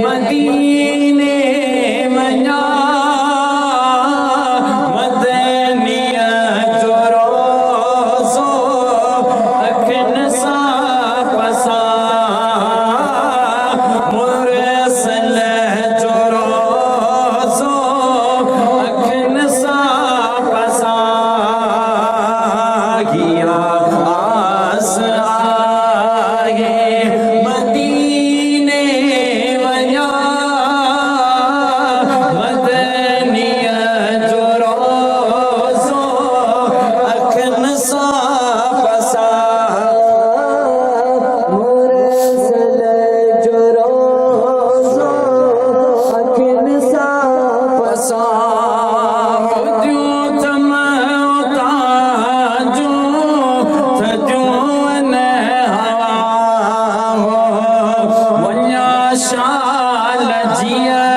मदीने मञा मदनिया जो रोज़ो अखियुनि सां पसां मुरसल जो रोज़ो अखियुनि सां पसां गिया आस आहे मदीने वञा मदनिया जो रोज़ो अखियुनि सां पसां मुरसल जो रोज़ो अखियुनि सां पसां ॿुधियूं तम उतां जूं थधियूं न हवा वञा शाल जिया